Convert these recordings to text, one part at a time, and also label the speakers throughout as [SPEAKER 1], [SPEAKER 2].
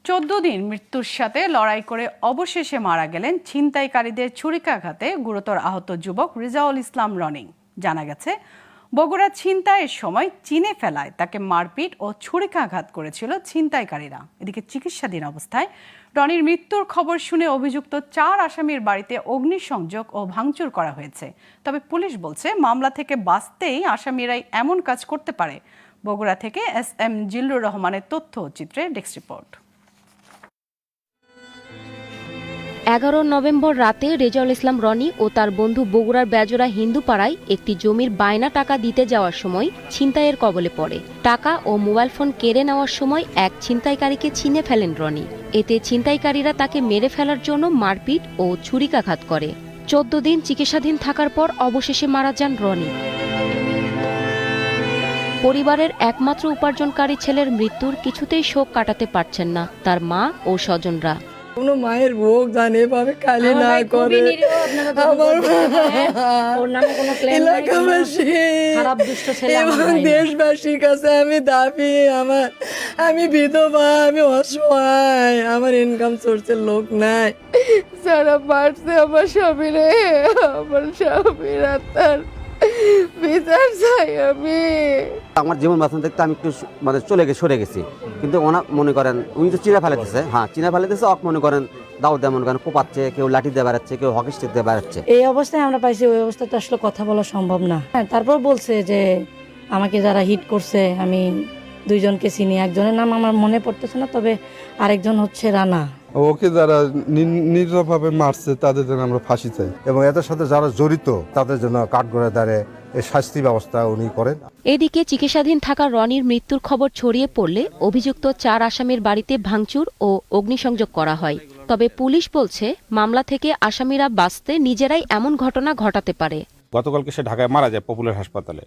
[SPEAKER 1] 14 দিন মৃত্যুর সাথে লড়াই করে অবশেষে মারা গেলেন ছিনতাইকারীদের ছুরিকাঘাতে গুরুতর আহত যুবক রিজাউল ইসলাম রনি। জানা গেছে, বগুড়া ছিনতাইয়ের সময় চিনে ফেলায় তাকে মারপিট ও ছুরিকাঘাত করেছিল ছিনতাইকারীরা। এদিকে চিকিৎসাধীন অবস্থায় রনির মৃত্যুর খবর শুনে অভিযুক্ত 4 আসামির বাড়িতে অগ্নিসংযোগ ও ভাঙচুর করা হয়েছে। তবে পুলিশ বলছে, মামলা থেকে বাঁচতেই আসামিরাই এমন কাজ করতে পারে। বগুড়া থেকে SM জিল্লুর রহমানের তথ্য চিত্রে ডেস্ক রিপোর্ট।
[SPEAKER 2] 11 নভেম্বর রাতে রেজাউল ইসলাম রনি ও তার বন্ধু বগুড়ার বেজোড়া হিন্দুপাড়ায় একটি জমির বায়না টাকা দিতে যাওয়ার সময় ছিনতাইয়ের কবলে পড়ে। টাকা ও মোবাইল ফোন কেড়ে নেওয়ার সময় এক ছিনতাইকারীকে চিনে ফেলেন রনি। এতে ছিনতাইকারীরা তাকে মেরে ফেলার জন্য মারপিট ও ছুরিকাঘাত করে। 14 দিন চিকিৎসাধীন থাকার পর অবশেষে মারা যান রনি। পরিবারের একমাত্র উপার্জনকারী ছেলের মৃত্যুর কিছুতেই শোক কাটাতে পারছেন না তার মা ও স্বজনরা।
[SPEAKER 3] কোনো মায়ের ভোগ জানে পাবে কালি না করে এলাকাবাসী এবং দেশবাসীর কাছে আমি দাবি, আমি বিধবা, আমি অসহায়, আমার ইনকাম সোর্সের লোক নাই। যারা পারছে আমার স্বামীরে, আমার স্বামীর আত্মার বিচার চাই আমি।
[SPEAKER 4] আমার জীবন বাঁচানো দেখতে আমি একটু সরে গেছি, কিন্তু ওনার মনে করেন উনি তো চিনা ফেলাতেছে, চিনা ফেলাতেছে, মনে করেন দাও দেয়, মনে করেন কোপাচ্ছে, কেউ লাঠি দিয়ে বেড়াচ্ছে, কেউ হকি স্টিক দিয়ে বেড়াচ্ছে।
[SPEAKER 5] এই অবস্থায় আমরা পাইছি, ওই অবস্থায় তো আসলে কথা বলা সম্ভব না। তারপর বলছে যে আমাকে যারা হিট করছে আমি 2 জনকে চিনি, একজনের নাম আমার মনে পড়তেছে না, তবে আরেকজন হচ্ছে রানা।
[SPEAKER 6] ওকে যারা নির্ভরভাবে মারছে তাদের জন্য আমরা ফাঁসি চাই,
[SPEAKER 7] এবং এদের সাথে যারা জড়িত তাদের জন্য কাঠগড়ায় এই শাস্তি ব্যবস্থা উনি করেন।
[SPEAKER 2] এদিকে চিকিৎসাধীন থাকা রনির মৃত্যুর খবর ছড়িয়ে পড়লে অভিযুক্ত 4 আসামির বাড়িতে ভাঙচুর ও অগ্নিসংযোগ করা হয়। তবে পুলিশ বলছে, মামলা থেকে আসামিরা বাঁচতে নিজেরাই এমন ঘটনা ঘটাতে পারে।
[SPEAKER 8] গতকালকে সে ঢাকায় মারা যায় পপুলার হাসপাতালে।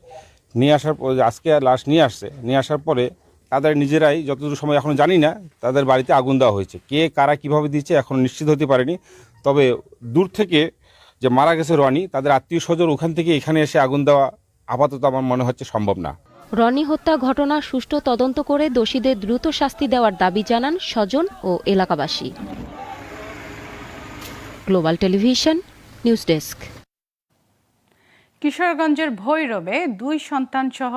[SPEAKER 8] নিয়ে আসার পর আজকে লাশ নিয়ে আসার পরে তাদের নিজেরাই, যতদূর সময় এখন জানি না, তাদের বাড়িতে আগুন দেওয়া হয়েছে। কে কারা কিভাবে দিয়েছে এখন নিশ্চিত হতে পারেনি। তবে দূর থেকে যে মারা গেছে রনি, তাদের আত্মীয় স্বজন ওখান থেকে এখানে এসে আগুন দেওয়া আপাতত আমার মনে হচ্ছে সম্ভব না।
[SPEAKER 2] রনি হত্যা ঘটনা সুষ্ঠু তদন্ত করে দোষীদের দ্রুত শাস্তি দেওয়ার দাবি জানান স্বজন ও এলাকাবাসী। Global television news desk.
[SPEAKER 1] কিশোরগঞ্জের ভৈরবে 2 সন্তান সহ